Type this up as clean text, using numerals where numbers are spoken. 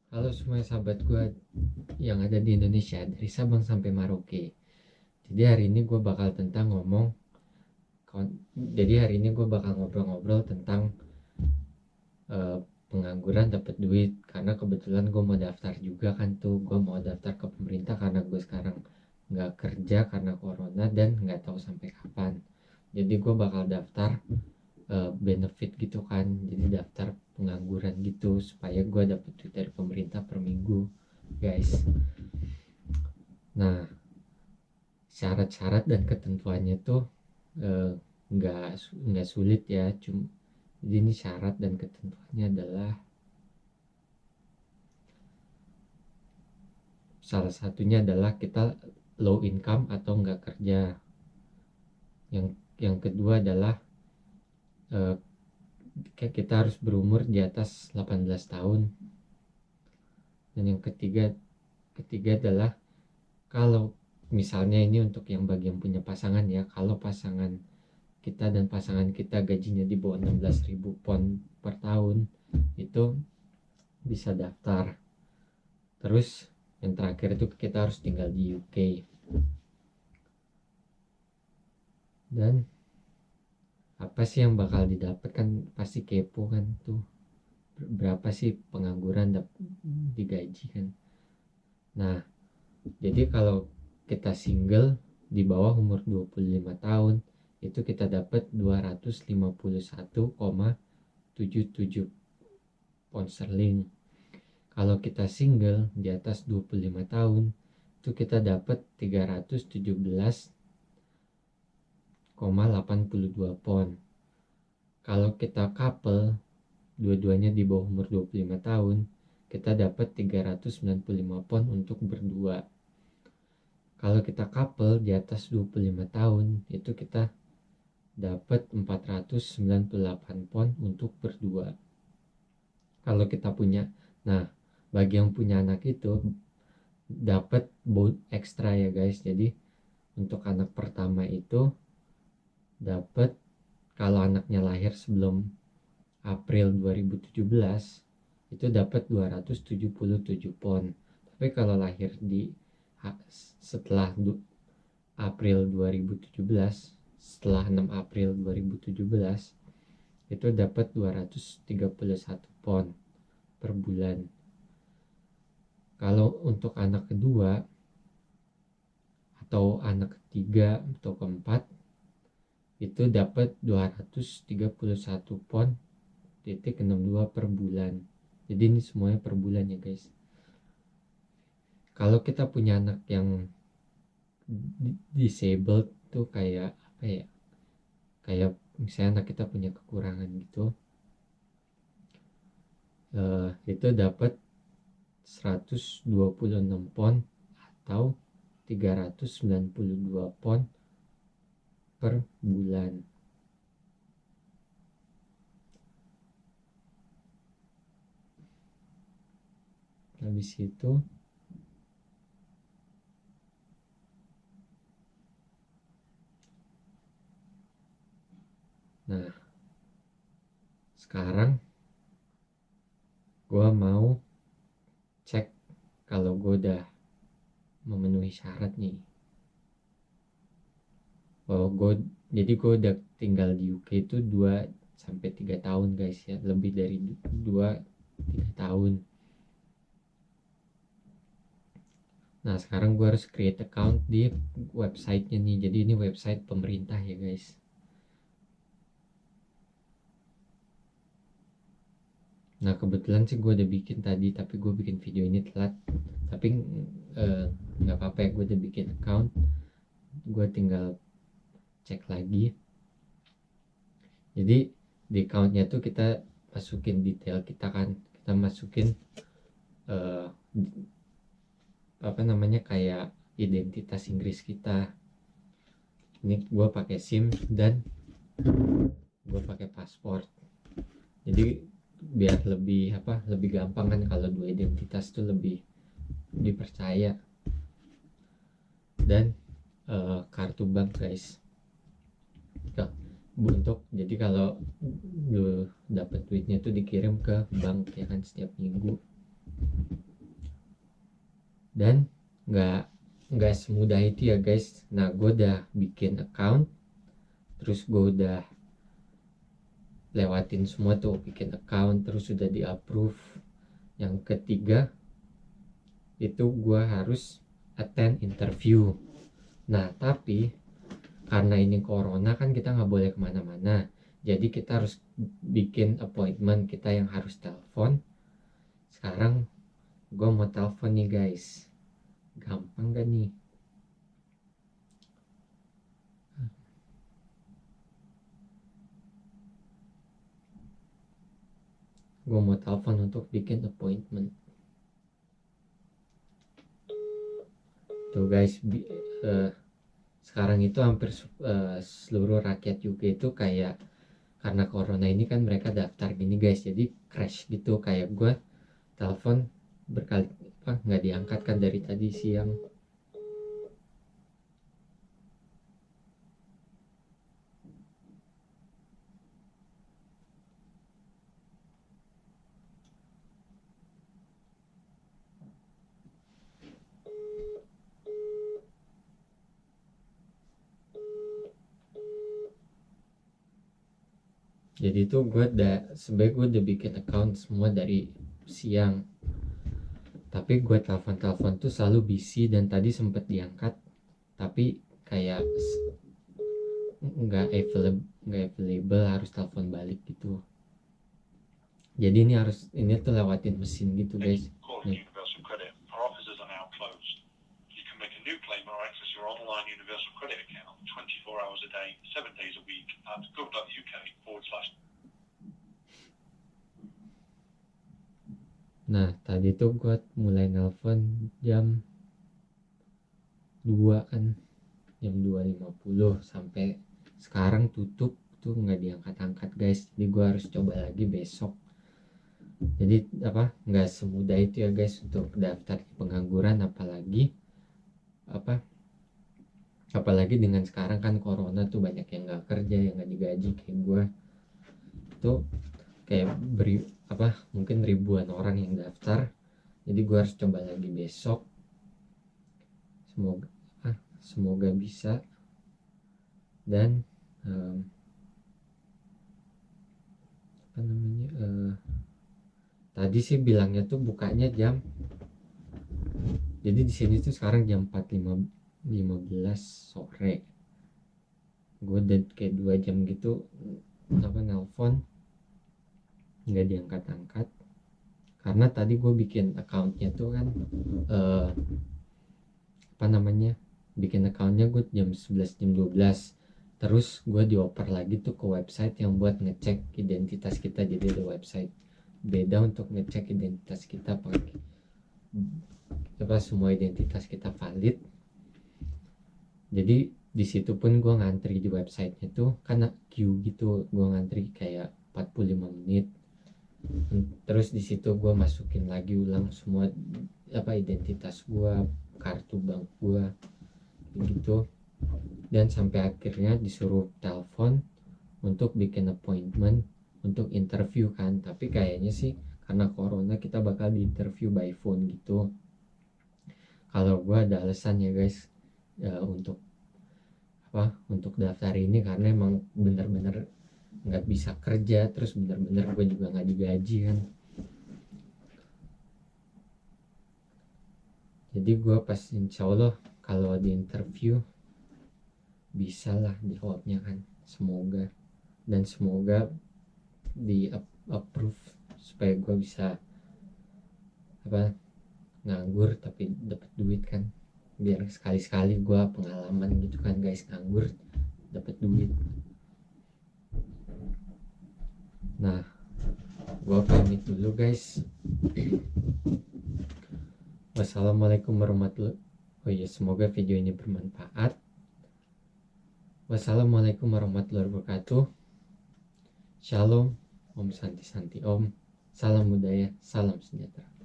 Halo semua sahabat gue yang ada di Indonesia dari Sabang sampai Merauke. Jadi hari ini gue bakal ngobrol tentang eh, pengangguran dapat duit, karena kebetulan gue mau daftar juga kan tuh. Gue mau daftar ke pemerintah karena gue sekarang nggak kerja karena corona dan nggak tahu sampai kapan. Jadi gue bakal daftar benefit gitu kan, jadi daftar pengangguran gitu supaya gue dapet duit dari pemerintah per minggu, guys. Nah, syarat-syarat dan ketentuannya tuh eh, nggak sulit ya. Jadi ini syarat dan ketentuannya adalah, salah satunya adalah kita low income atau nggak kerja. Yang kedua adalah eh, kita harus berumur di atas 18 tahun. Dan yang ketiga adalah, kalau misalnya ini untuk yang bagi yang punya pasangan ya, kalau pasangan kita gajinya di bawah 16.000 pon per tahun, itu bisa daftar. Terus yang terakhir itu kita harus tinggal di UK. Dan apa sih yang bakal didapat, kan pasti kepo kan tuh, berapa sih pengangguran digaji kan. Nah, jadi kalau kita single di bawah umur 25 tahun itu kita dapat 251,77 pound sterling. Kalau kita single di atas 25 tahun itu kita dapat 317,82 pound. Kalau kita couple, dua-duanya di bawah umur 25 tahun, kita dapat 395 pound untuk berdua. Kalau kita couple di atas 25 tahun, itu kita dapat 498 pound untuk berdua. Kalau kita punya, nah, bagi yang punya anak itu dapat bonus ekstra ya guys. Jadi untuk anak pertama itu dapat, kalau anaknya lahir sebelum April 2017 itu dapat 277 pound. Tapi kalau lahir setelah April 2017, setelah 6 April 2017, itu dapat 231 pound per bulan. Kalau untuk anak kedua atau anak ketiga atau keempat itu dapat 231 pound titik 62 per bulan. Jadi ini semuanya per bulan ya guys. Kalau kita punya anak yang disabled tuh, kayak apa ya, kayak misalnya anak kita punya kekurangan gitu, itu dapat 126 pound atau 392 pound per bulan. Habis itu nah, sekarang gue mau cek kalau gue udah memenuhi syarat nih. Bahwa gue udah tinggal di UK itu 2 sampai 3 tahun guys ya, lebih dari 2-3 tahun. Nah, sekarang gue harus create account di websitenya nih. Jadi ini website pemerintah ya guys. Nah, kebetulan sih gue udah bikin tadi, tapi gue bikin video ini telat. Tapi nggak apa-apa ya, gue udah bikin account. Gue tinggal cek lagi. Jadi di accountnya tuh kita masukin detail kita kan. Kita masukin uh, apa namanya, kayak identitas Inggris kita. Ini gue pakai SIM dan gue pakai paspor. Jadi biar lebih gampang kan, kalau dua identitas tuh lebih dipercaya. Dan kartu bank guys. Jadi kalau lu dapet duitnya tuh dikirim ke bank ya kan, setiap minggu. Dan nggak semudah itu ya guys. Nah, gue udah bikin account, terus gue udah lewatin semua tuh, bikin account terus sudah di approve. Yang ketiga itu gue harus attend interview. Nah, tapi karena ini corona kan kita nggak boleh kemana-mana, jadi kita harus bikin appointment, kita yang harus telepon. Sekarang gue mau telepon nih guys, gampang gak nih? Gue mau telepon untuk bikin appointment tuh guys. Sekarang itu hampir seluruh rakyat juga itu kayak, karena corona ini kan mereka daftar gini guys, jadi crash gitu. Kayak gue telepon berkali nggak diangkat kan dari tadi siang. Jadi tuh sebenernya gue udah bikin account semua dari siang, tapi gue telepon tuh selalu busy. Dan tadi sempet diangkat tapi kayak nggak available, harus telepon balik gitu. Jadi ini tuh lewatin mesin gitu guys. Nih. Nah, tadi tuh gue mulai nelpon jam 2 kan, jam 2.50 sampai sekarang tutup tuh nggak diangkat-angkat guys. Jadi gue harus coba lagi besok. Jadi nggak semudah itu ya guys untuk daftar pengangguran, apalagi dengan sekarang kan corona tuh banyak yang nggak kerja, yang nggak digaji kayak gue tuh, kayak mungkin ribuan orang yang daftar. Jadi gue harus coba lagi besok, semoga bisa. Dan tadi sih bilangnya tuh bukanya jadi di sini tuh sekarang jam 4.15 sore. Gue udah kayak 2 jam gitu nelpon nggak diangkat-angkat, karena tadi gue bikin accountnya tuh kan bikin accountnya gue jam 11, jam 12. Terus gue dioper lagi tuh ke website yang buat ngecek identitas kita. Jadi ada website beda untuk ngecek identitas kita, pakai semua identitas kita valid. Jadi di situ pun gue ngantri di websitenya tuh karena queue gitu, gue ngantri kayak 45 menit. Terus di situ gue masukin lagi ulang semua identitas gue, kartu bank gue gitu. Dan sampai akhirnya disuruh telepon untuk bikin appointment untuk interview kan. Tapi kayaknya sih karena corona kita bakal di interview by phone gitu. Kalau gue ada alasan ya guys untuk daftar ini, karena emang bener-bener nggak bisa kerja, terus bener-bener gue juga nggak digaji kan. Jadi gue pas insya Allah kalau di interview bisa lah jawabnya kan, semoga. Dan semoga di approve supaya gue bisa nganggur tapi dapat duit kan, biar sekali-sekali gue pengalaman gitu kan guys, nganggur dapat duit. Nah, gue pamit dulu guys. Wassalamualaikum warahmatullahi wabarakatuh. Semoga video ini bermanfaat. Wassalamualaikum warahmatullahi wabarakatuh. Shalom, Om Santi Santi Om. Salam budaya, salam sejahtera.